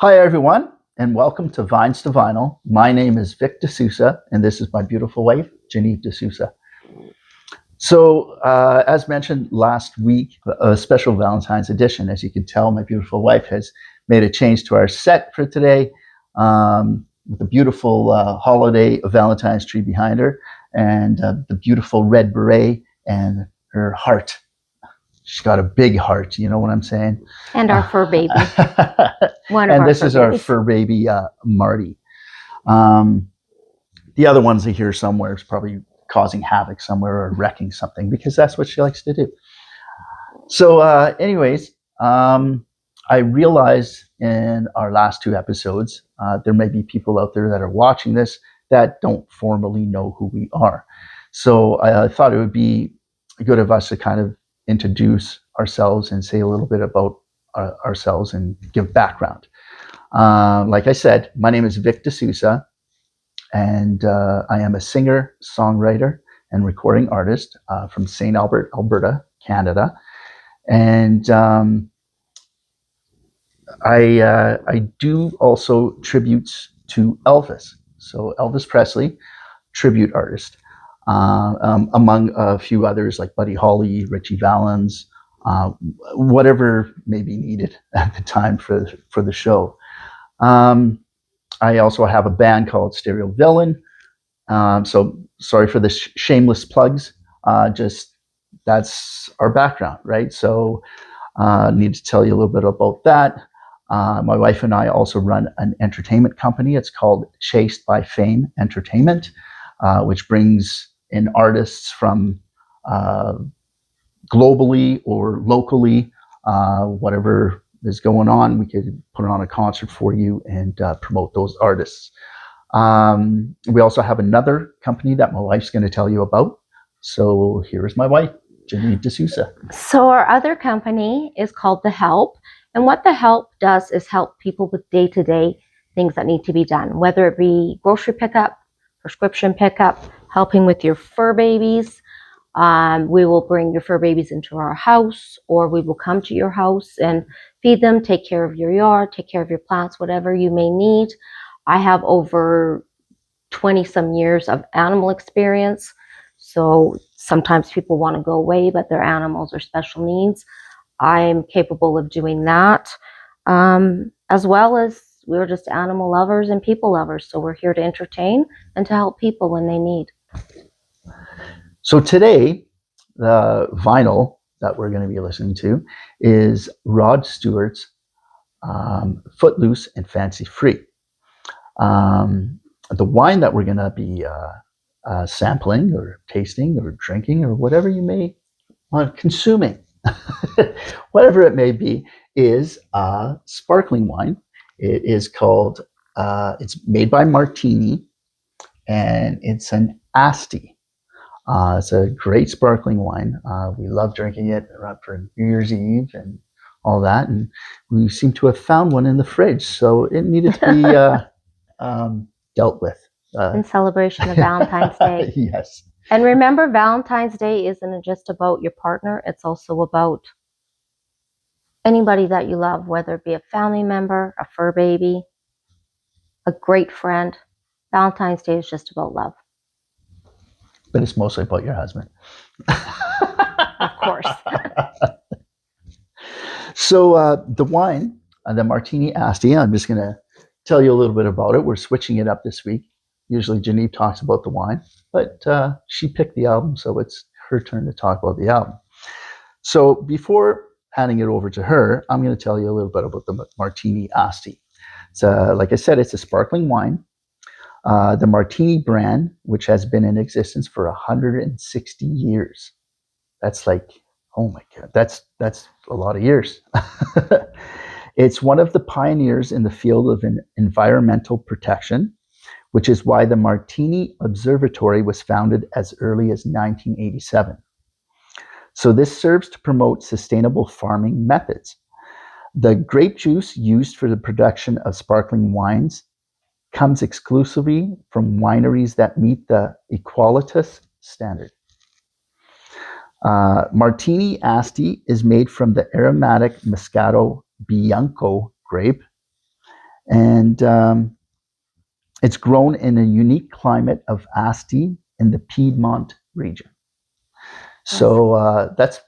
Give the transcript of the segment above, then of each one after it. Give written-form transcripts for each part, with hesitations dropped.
Hi, everyone, and welcome to Vines to Vinyl. My name is Vic D'Souza, and this is my beautiful wife, Geneieve D'Souza. So, as mentioned last week, a special Valentine's edition. As you can tell, my beautiful wife has made a change to our set for today with a beautiful holiday Valentine's tree behind her and the beautiful red beret and her heart. She's got a big heart, you know what I'm saying? And our fur baby. And this is our fur baby, Marty. The other ones are here somewhere. It's probably causing havoc somewhere or wrecking something because that's what she likes to do. So anyways, I realized in our last two episodes, there may be people out there that are watching this that don't formally know who we are. So I thought it would be good of us to kind of introduce ourselves and say a little bit about ourselves and give background. Like I said, my name is Vic D'Souza, and I am a singer, songwriter, and recording artist from St. Albert, Alberta, Canada. And I do also tributes to Elvis. So Elvis Presley, tribute artist. Among a few others like Buddy Holly, Richie Valens, whatever may be needed at the time for the show. I also have a band called Stereo Villain. So sorry for the shameless plugs. Just that's our background, right? So need to tell you a little bit about that. My wife and I also run an entertainment company. It's called Chased by Fame Entertainment, which brings in artists from globally or locally, whatever is going on, we could put on a concert for you and promote those artists. We also have another company that my wife's going to tell you about. So here is my wife, Geneieve D'Souza. So our other company is called The Help. And what The Help does is help people with day-to-day things that need to be done, whether it be grocery pickup, prescription pickup, helping with your fur babies. We will bring your fur babies into our house, or we will come to your house and feed them, take care of your yard, take care of your plants, whatever you may need. I have over 20 some years of animal experience. So sometimes people want to go away, but their animals are special needs. I'm capable of doing that, as well as we're just animal lovers and people lovers. So we're here to entertain and to help people when they need. So today, the vinyl that we're going to be listening to is Rod Stewart's Footloose and Fancy Free. The wine that we're going to be sampling or tasting or drinking or whatever you may want consuming, whatever it may be, is sparkling wine. It is called, it's made by Martini, and it's an Asti. It's a great sparkling wine. We love drinking it for New Year's Eve and all that. And we seem to have found one in the fridge. So it needed to be dealt with. In celebration of Valentine's Day. Yes. And remember, Valentine's Day isn't just about your partner. It's also about anybody that you love, whether it be a family member, a fur baby, a great friend. Valentine's Day is just about love. But it's mostly about your husband. Of course. So the wine, the Martini Asti, I'm just going to tell you a little bit about it. We're switching it up this week. Usually Geneieve talks about the wine, but she picked the album, so it's her turn to talk about the album. So before handing it over to her, I'm going to tell you a little bit about the Martini Asti. So, like I said, it's a sparkling wine. The Martini brand, which has been in existence for 160 years. That's like, oh my God, that's a lot of years. It's one of the pioneers in the field of environmental protection, which is why the Martini Observatory was founded as early as 1987. So this serves to promote sustainable farming methods. The grape juice used for the production of sparkling wines comes exclusively from wineries that meet the Equalitas standard. Martini Asti is made from the aromatic Moscato Bianco grape, And it's grown in a unique climate of Asti in the Piedmont region. So that's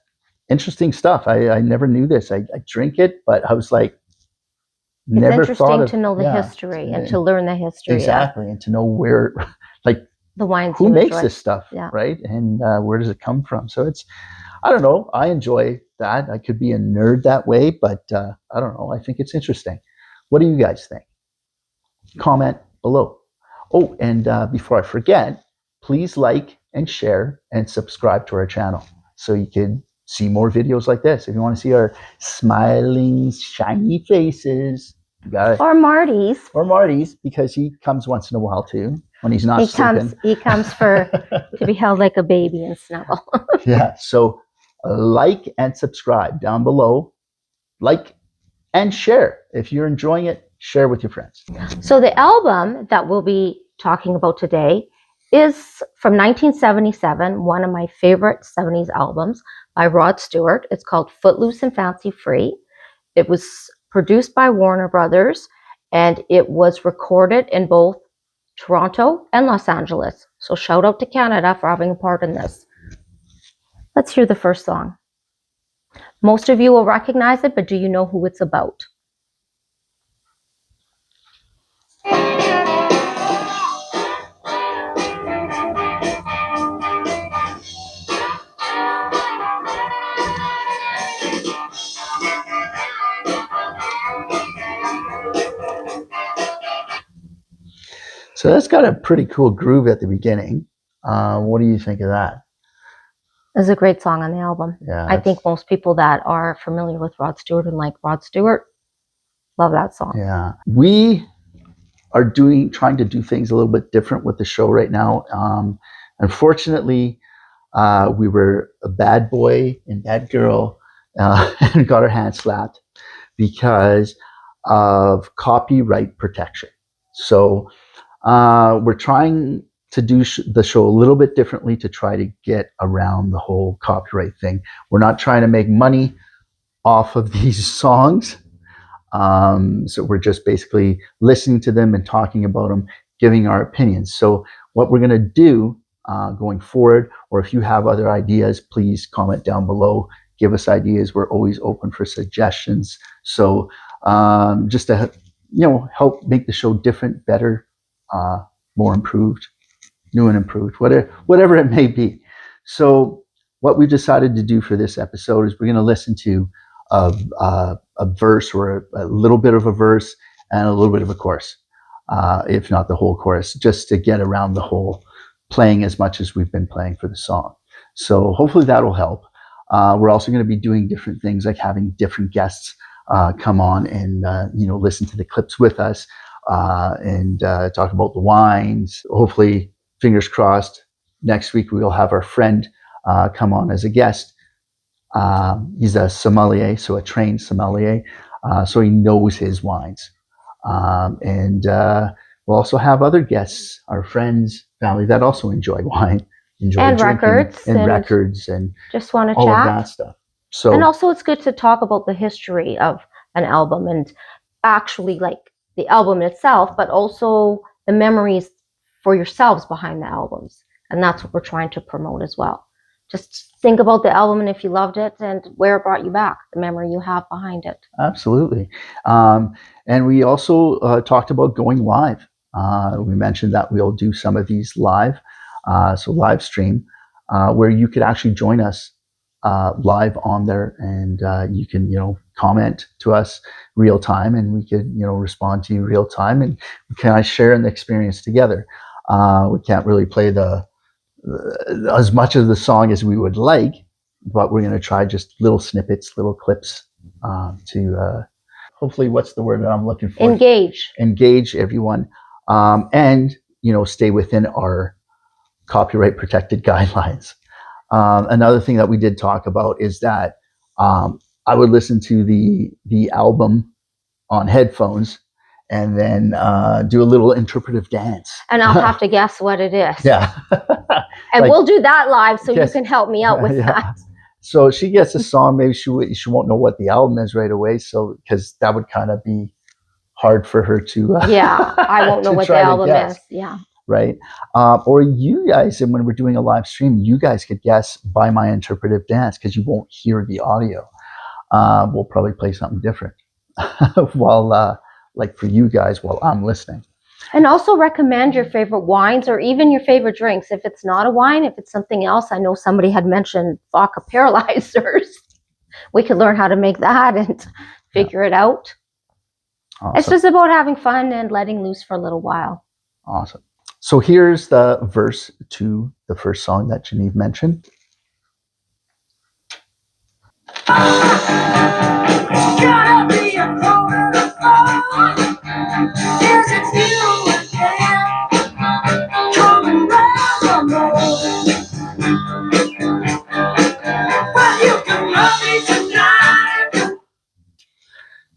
interesting stuff. I never knew this. I drink it, but I was like, never it's interesting to know the history and to learn the history. Exactly, and to know where, like, the wines who makes this stuff, right? And where does it come from? So it's, I don't know. I enjoy that. I could be a nerd that way, but I don't know. I think it's interesting. What do you guys think? Comment below. Oh, and before I forget, please like and share and subscribe to our channel so you can see more videos like this. If you want to see our smiling, shiny faces, you got it. Or Marty's, because he comes once in a while too when he's not sleeping. He comes for to be held like a baby and snuggle. Yeah. So like and subscribe down below. Like and share. If you're enjoying it, share with your friends. So the album that we'll be talking about today is from 1977, one of my favorite 70s albums by Rod Stewart. It's called Footloose and Fancy Free. It was produced by Warner Brothers, and it was recorded in both Toronto and Los Angeles. So shout out to Canada for having a part in this. Let's hear the first song. Most of you will recognize it, but do you know who it's about? So that's got a pretty cool groove at the beginning. What do you think of that? It's a great song on the album. Yeah, I think most people that are familiar with Rod Stewart and like Rod Stewart love that song. Yeah. We are trying to do things a little bit different with the show right now. Unfortunately, we were a bad boy and bad girl and got our hands slapped because of copyright protection. So we're trying to do the show a little bit differently to try to get around the whole copyright thing. We're not trying to make money off of these songs. So we're just basically listening to them and talking about them, giving our opinions. So what we're going to do going forward, or if you have other ideas, please comment down below. Give us ideas. We're always open for suggestions. So just to help make the show different, better, more improved, new and improved, whatever it may be. So what we decided to do for this episode is we're going to listen to a verse, or a little bit of a verse and a little bit of a chorus, if not the whole chorus, just to get around the whole playing as much as we've been playing for the song. So hopefully that'll help. We're also going to be doing different things, like having different guests come on and listen to the clips with us and talk about the wines. Hopefully, fingers crossed, next week we'll have our friend come on as a guest. He's a sommelier, so a trained sommelier, so he knows his wines. And we'll also have other guests, our friends, family that also enjoy wine, enjoy drinking, records, and just want to all chat. of that stuff. So, and also it's good to talk about the history of an album and actually like the album itself, but also the memories for yourselves behind the albums. And that's what we're trying to promote as well. Just think about the album and if you loved it and where it brought you back, the memory you have behind it. Absolutely. And we also talked about going live. We mentioned that we'll do some of these live, so live stream, where you could actually join us live on there, and you can, comment to us real time, and we could, respond to you real time, and we kind of share in the experience together. We can't really play as much of the song as we would like, but we're going to try just little snippets, little clips to hopefully, what's the word that I'm looking for? Engage everyone, and stay within our copyright protected guidelines. Another thing that we did talk about is that I would listen to the album on headphones and then do a little interpretive dance. And I'll have to guess what it is. Yeah. And we'll do that live, so you can help me out with that. So she gets a song, maybe she won't know what the album is right away, so because that would kind of be hard for her to Yeah, I won't know to what the try to album guess. is. Yeah. Right? Or you guys, and when we're doing a live stream, you guys could guess by my interpretive dance because you won't hear the audio. We'll probably play something different while, like for you guys, while I'm listening. And also recommend your favorite wines or even your favorite drinks. If it's not a wine, if it's something else, I know somebody had mentioned vodka paralyzers. We could learn how to make that and figure it out. Awesome. It's just about having fun and letting loose for a little while. Awesome. So here's the verse to the first song that Geneieve mentioned. Gotta be a moment of fun. Is it you again? Coming round the moon. Well, you can love me tonight.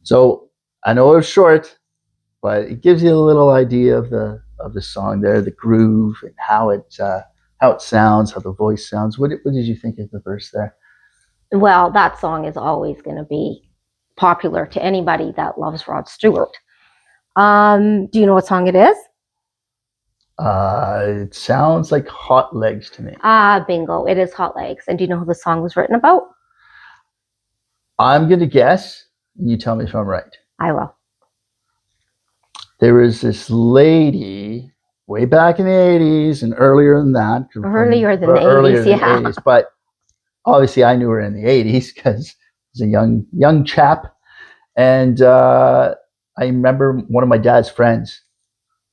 So I know it was short, but it gives you a little idea of the song there, the groove and how it sounds, how the voice sounds. What did you think of the verse there? Well, that song is always going to be popular to anybody that loves Rod Stewart. Do you know what song it is? It sounds like Hot Legs to me. Bingo. It is Hot Legs. And do you know who the song was written about? I'm going to guess, and you tell me if I'm right. I will. There was this lady way back in the 80s and earlier than that. Earlier than the 80s, earlier than yeah. the 80s, but obviously I knew her in the 80s because I was a young chap. And I remember one of my dad's friends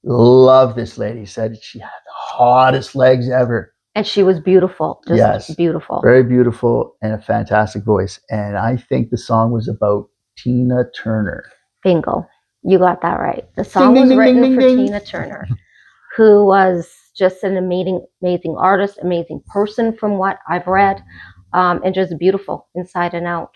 loved this lady, said she had the hottest legs ever. And she was beautiful. Just Yes, beautiful. very beautiful and a fantastic voice. And I think the song was about Tina Turner. Bingo. You got that right. The song Ding, was ding, written ding, for ding, ding. Tina Turner, who was just an amazing artist, amazing person from what I've read, and just beautiful inside and out.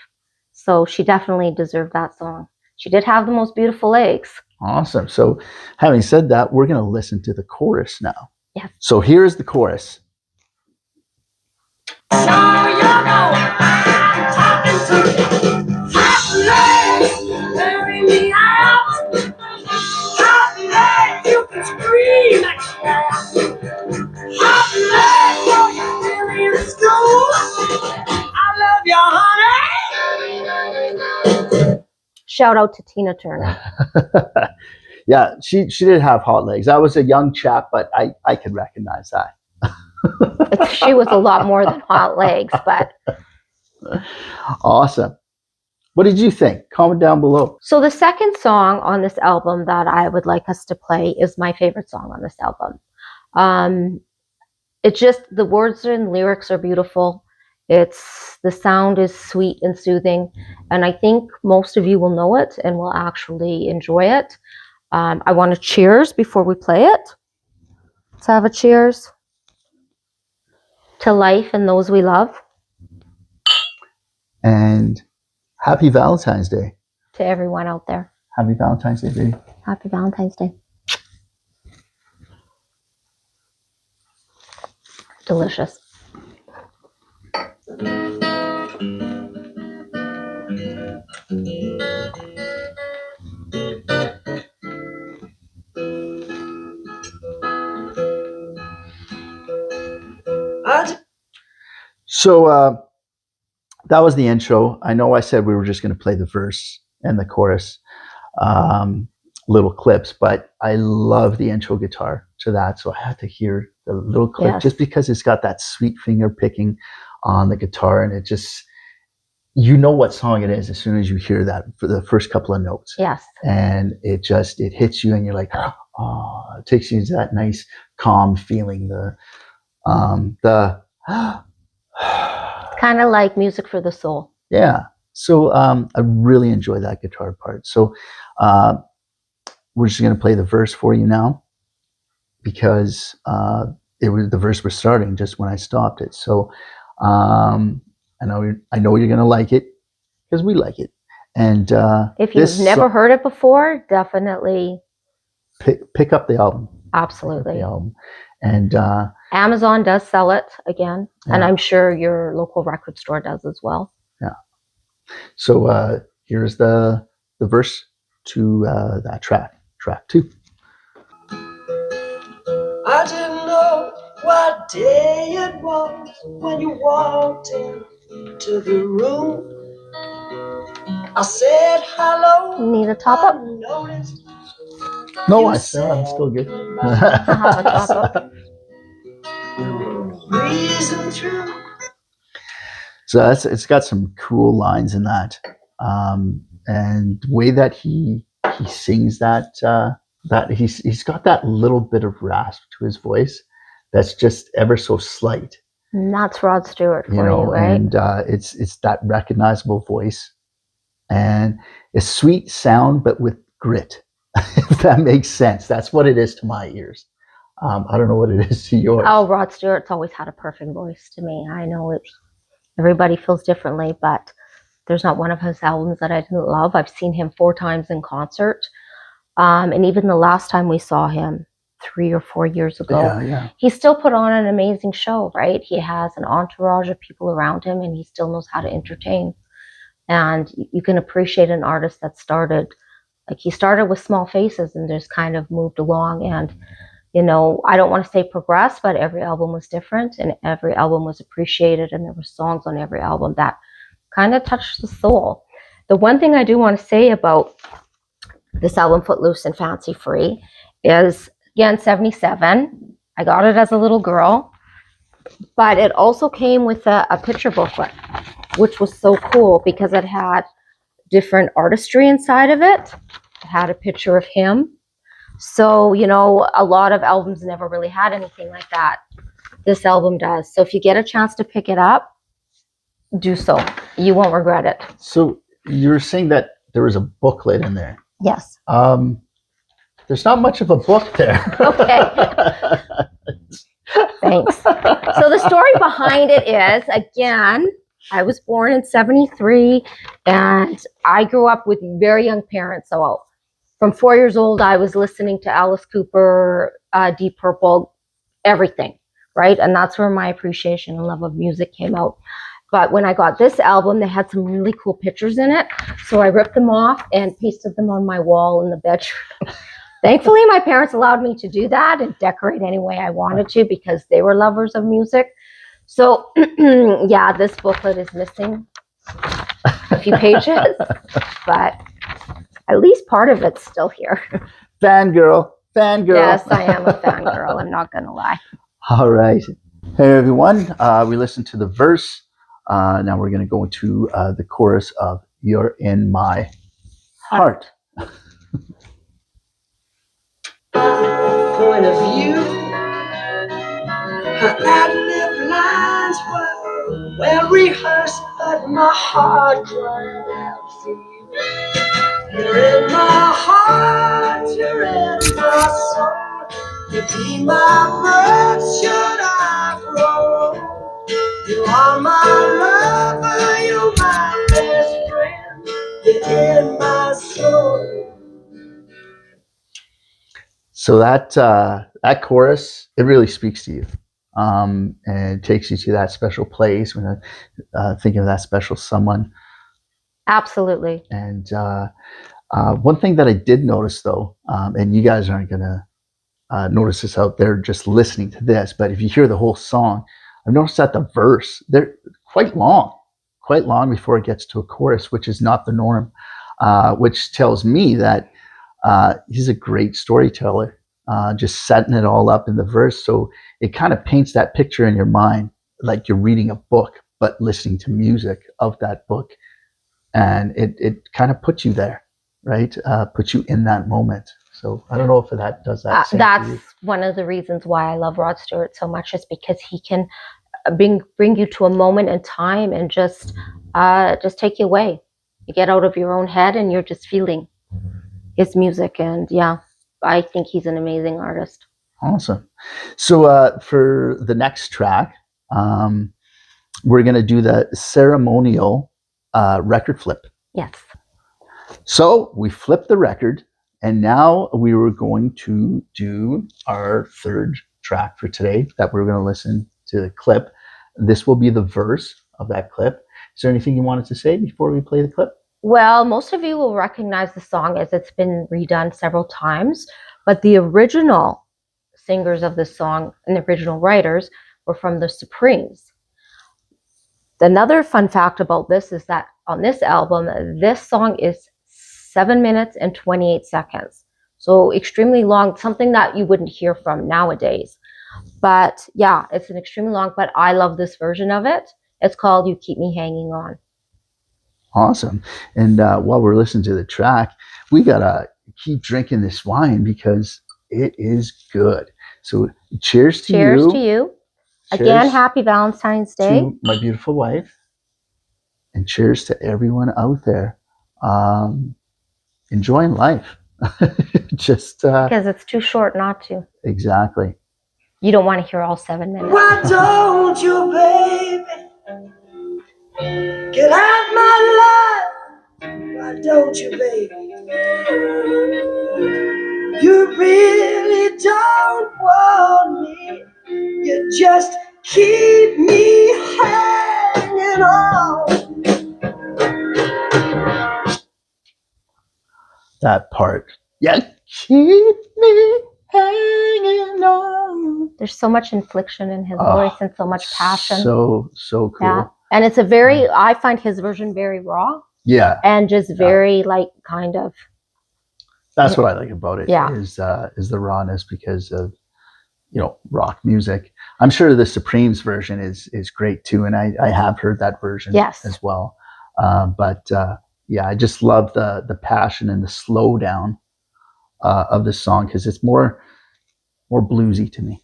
So she definitely deserved that song. She did have the most beautiful legs. Awesome. So having said that, we're going to listen to the chorus now. Yes. So here's the chorus. So you know I'm talking to hot legs, bury me out. Hot legs, you can scream like that. Hot legs, oh, you're still in school. I love you, honey. Shout out to Tina Turner. Yeah, she did have hot legs. I was a young chap, but I could recognize that. She was a lot more than hot legs, but Awesome. What did you think? Comment down below. so the second song on this album that I would like us to play is my favorite song on this album. It just, the words and lyrics are beautiful. The sound is sweet and soothing, and I think most of you will know it and will actually enjoy it. I want to cheers before we play it. Let's have a cheers to life and those we love. And happy Valentine's Day. To everyone out there. Happy Valentine's Day, baby. Happy Valentine's Day. Delicious. So that was the intro. I know I said we were just going to play the verse and the chorus, little clips, but I love the intro guitar to that. So I had to hear the little clip just because it's got that sweet finger picking on the guitar, and it just, you know what song it is as soon as you hear that for the first couple of notes. Yes. And it hits you and you're like, oh, it takes you to that nice calm feeling. Kind of like music for the soul. Yeah. So I really enjoy that guitar part. So we're just going to play the verse for you now because the verse was starting just when I stopped it. So I know you're going to like it because we like it. And if you've never heard it before, definitely pick up the album. Absolutely. The album. And Amazon does sell it again, and Yeah. I'm sure your local record store does as well. Yeah. So here's the verse to that track 2. I didn't know what day it was when you walked into the room. I said hello. Need a top up? No, I'm still good. Have a top up. So it's got some cool lines in that, and the way that he sings that he's got that little bit of rasp to his voice that's just ever so slight. And that's Rod Stewart for you, right? And it's that recognizable voice and a sweet sound, but with grit. If that makes sense, that's what it is to my ears. I don't know what it is to yours. Oh, Rod Stewart's always had a perfect voice to me. I know it. Everybody feels differently, but there's not one of his albums that I didn't love. I've seen him 4 times in concert. And even the last time we saw him 3 or 4 years ago, he still put on an amazing show, right? He has an entourage of people around him, and he still knows how to entertain. And you can appreciate an artist that started, like he started with small faces and just kind of moved along. And, you know, I don't want to say progress, but every album was different and every album was appreciated. And there were songs on every album that kind of touched the soul. The one thing I do want to say about this album, Footloose and Fancy Free, is, again, 77. I got it as a little girl, but it also came with a picture booklet, which was so cool because it had different artistry inside of it. It had a picture of him. So, you know, a lot of albums never really had anything like that. This album does. So if you get a chance to pick it up, do so. You won't regret it. So you're saying that there was a booklet in there. Yes. There's not much of a book there. Okay. Thanks. So the story behind it is, again, I was born in 73 and I grew up with very young parents. So from 4 years old, I was listening to Alice Cooper, Deep Purple, everything, right? And that's where my appreciation and love of music came out. But when I got this album, they had some really cool pictures in it. So I ripped them off and pasted them on my wall in the bedroom. Thankfully, my parents allowed me to do that and decorate any way I wanted to because they were lovers of music. So, yeah, this booklet is missing a few pages, but at least part of it's still here. Fangirl. Yes, I am a fangirl. I'm not going to lie. All right. Hey, everyone. We listened to the verse. Now we're going to go into the chorus of You're in My Heart. Point of view, her ad-lib lines were well rehearsed, but my heart cried out for you. You're in my heart, you're in my soul. You be my birth, should I grow? You are my lover, you're my best friend. You're in my soul. So that chorus, it really speaks to you, and it takes you to that special place when thinking of that special someone. Absolutely. And one thing that I did notice, though, and you guys aren't going to notice this out there just listening to this, but if you hear the whole song, I've noticed that the verse, they're quite long before it gets to a chorus, which is not the norm, which tells me that he's a great storyteller, just setting it all up in the verse. So it kind of paints that picture in your mind, like you're reading a book, but listening to music of that book. And it kind of puts you there, right? Puts you in that moment. So I don't know if that does that. That's one of the reasons why I love Rod Stewart so much, is because he can bring you to a moment in time and just take you away. You get out of your own head and you're just feeling his music. And yeah, I think he's an amazing artist. Awesome. So for the next track, we're going to do the ceremonial record flip. Yes. So we flipped the record, and now we were going to do our third track for today that we're going to listen to the clip. This will be the verse of that clip. Is there anything you wanted to say before we play the clip? Well, most of you will recognize the song as it's been redone several times, but the original singers of this song and the original writers were from the Supremes. Another fun fact about this is that on this album, this song is 7 minutes and 28 seconds. So extremely long, something that you wouldn't hear from nowadays. But yeah, it's an extremely long, but I love this version of it. It's called You Keep Me Hanging On. Awesome. And while we're listening to the track, we got to keep drinking this wine because it is good. So cheers to you. Cheers to you. Again, happy Valentine's Day. To my beautiful wife. And cheers to everyone out there enjoying life. Just because it's too short not to. Exactly. You don't want to hear all 7 minutes. Why don't you, baby, get out my life? Why don't you, baby? You really don't want me. You just keep me hanging on. That part. Yeah, keep me hanging on. There's so much inflection in his voice and so much passion. So cool. Yeah. And it's a very, I find his version very raw. Yeah. And just very like kind of. That's what I like about it. Yeah. Is the rawness because of, rock music. I'm sure the Supremes version is great too. And I have heard that version as well. But I just love the passion and the slowdown of the song because it's more bluesy to me.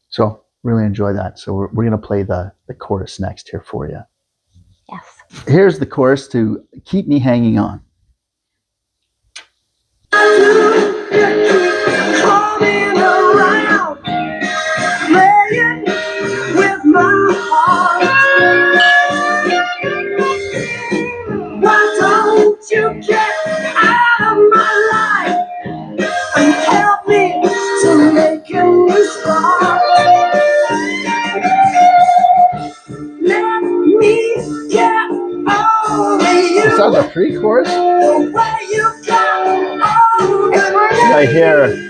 So really enjoy that. So we're going to play the chorus next here for you. Yes. Here's the chorus to Keep Me Hanging On. You get out of my life and help me to make a new start. Let me get over you. Is that the pre-chorus? The way you got over me. Right here.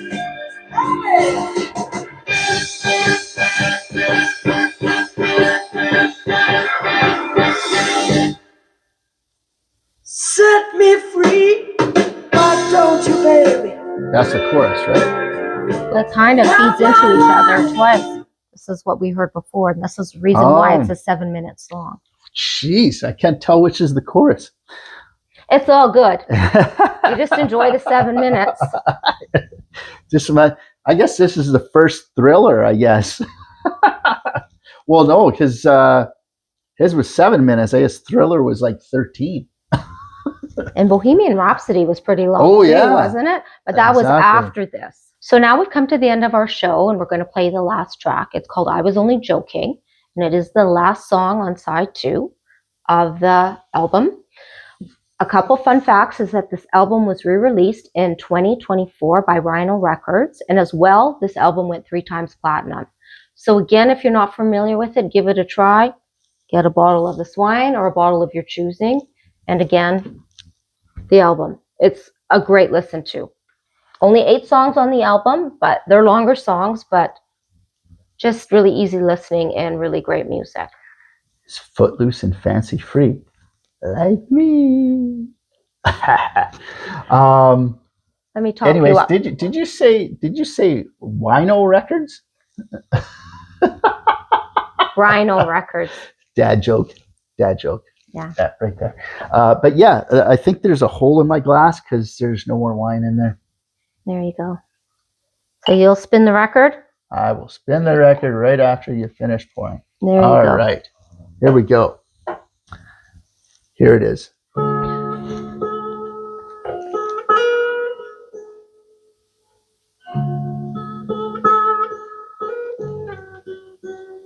Set me free, why don't you, baby? That's the chorus, right? It kind of feeds into each other twice. This is what we heard before, and this is the reason why it's a 7 minutes long. Jeez, I can't tell which is the chorus. It's all good. You just enjoy the 7 minutes. I guess this is the first Thriller, I guess. Well, no, because his was 7 minutes. I guess Thriller was like 13. And Bohemian Rhapsody was pretty long too, wasn't it? But that was after this. So now we've come to the end of our show and we're going to play the last track. It's called I Was Only Joking. And it is the last song on side 2 of the album. A couple fun facts is that this album was re-released in 2024 by Rhino Records. And as well, this album went 3 times platinum. So again, if you're not familiar with it, give it a try. Get a bottle of this wine or a bottle of your choosing. And again, the album. It's a great listen to. Only 8 songs on the album, but they're longer songs, but just really easy listening and really great music. It's Footloose and Fancy free. Like me. Let me talk anyways, you up. Did you say Rhino Records? Rhino Records. Dad joke. Yeah. That right there. But yeah, I think there's a hole in my glass because there's no more wine in there. There you go. So you'll spin the record? I will spin the record right after you finish pouring. There you go. All right. Here we go. Here it is.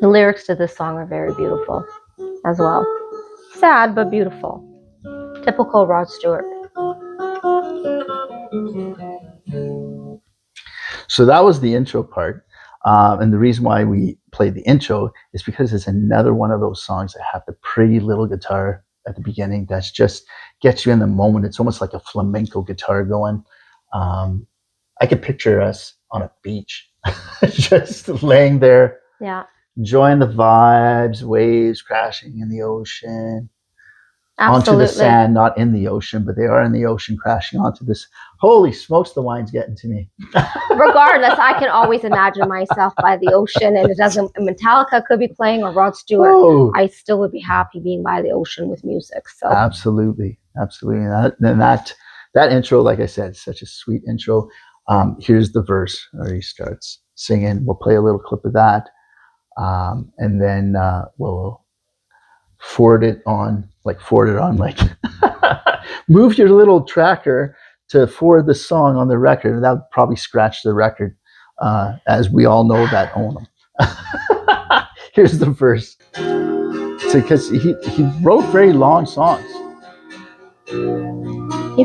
The lyrics to this song are very beautiful as well. Sad, but beautiful. Typical Rod Stewart. So that was the intro part. And the reason why we played the intro is because it's another one of those songs that have the pretty little guitar at the beginning that's just gets you in the moment. It's almost like a flamenco guitar going. I could picture us on a beach, just laying there, Yeah. enjoying the vibes, waves crashing in the ocean, Absolutely. onto the sand, not in the ocean, but they are in the ocean crashing onto this. Holy smokes, the wine's getting to me. Regardless, I can always imagine myself by the ocean, and it doesn't. Metallica could be playing, or Rod Stewart. Oh, I still would be happy being by the ocean with music. So absolutely, absolutely. And that intro, like I said, is such a sweet intro. Here's the verse where he starts singing. We'll play a little clip of that, and then we'll forward it on, move your little tracker to forward the song on the record, and that would probably scratch the record, as we all know that own them. Here's the verse, because he wrote very long songs,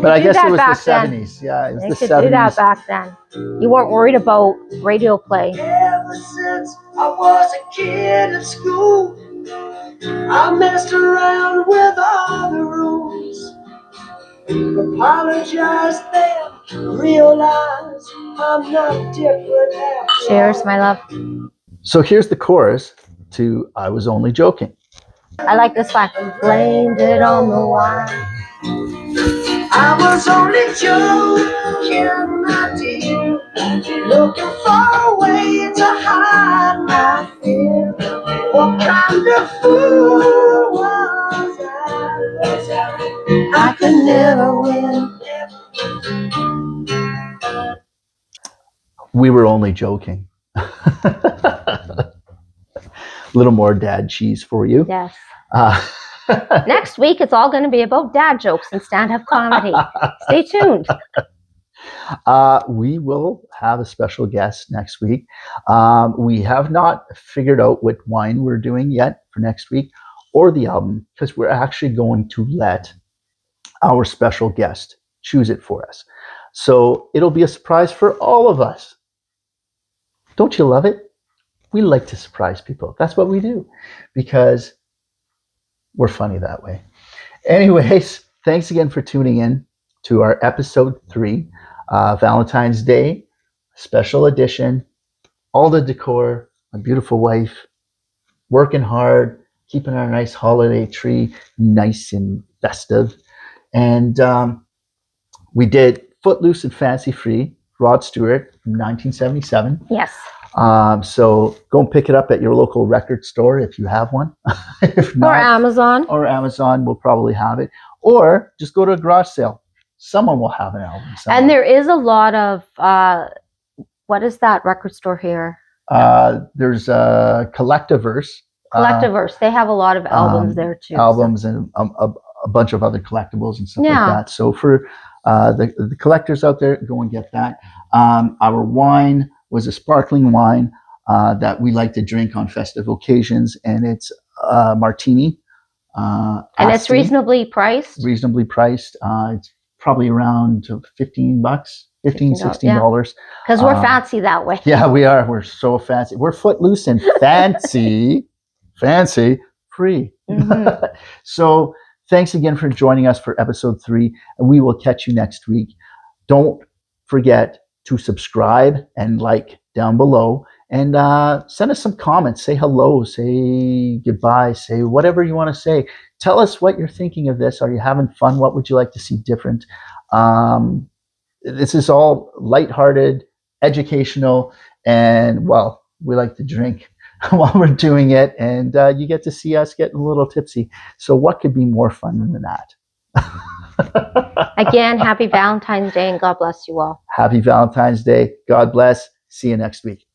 but I guess it was the 70s. Yeah, it was the 70s. They could do that back then. You weren't worried about radio play. Ever since I was a kid at school, I messed around with all the rules. Apologize then, realize I'm not different after Cheers, all. my love. So here's the chorus to "I Was Only Joking." I like this one. Blamed it on the wine. I was only joking, my dear, looking for a way to hide my fear. What kind of fool was I? I could never win. We were only joking. A little more dad cheese for you. Yes. Uh, Next week, it's all going to be about dad jokes and stand-up comedy. Stay tuned. We will have a special guest next week. We have not figured out what wine we're doing yet for next week or the album, because we're actually going to let our special guest choose it for us. So it'll be a surprise for all of us. Don't you love it? We like to surprise people. That's what we do, because we're funny that way. Anyways, thanks again for tuning in to our episode 3, Valentine's Day special edition. All the decor, my beautiful wife, working hard, keeping our nice holiday tree nice and festive. And we did Footloose and Fancy free, Rod Stewart from 1977. Yes. So go and pick it up at your local record store if you have one. If not, Or Amazon. Or Amazon will probably have it. Or just go to a garage sale. Someone will have an album somewhere. And there is a lot of, what is that record store here? There's a Collectivverse. Collectivverse. They have a lot of albums there too. Albums and a bunch of other collectibles and stuff like Yeah. that. So for the collectors out there, go and get that. Our wine was a sparkling wine that we like to drink on festive occasions, and it's Martini. And it's Asti, reasonably priced. reasonably priced. It's probably around $15, $16. Because we're fancy that way. Yeah, we are. We're so fancy. We're footloose and fancy, fancy free. Mm-hmm. So thanks again for joining us for episode 3, and we will catch you next week. Don't forget to subscribe and like down below, and send us some comments. Say hello, say goodbye, say whatever you want to say. Tell us what you're thinking of this. Are you having fun? What would you like to see different? This is all lighthearted, educational, and well, we like to drink while we're doing it, and you get to see us getting a little tipsy. So what could be more fun than that? Again, happy Valentine's Day, and God bless you all. Happy Valentine's Day. God bless. See you next week.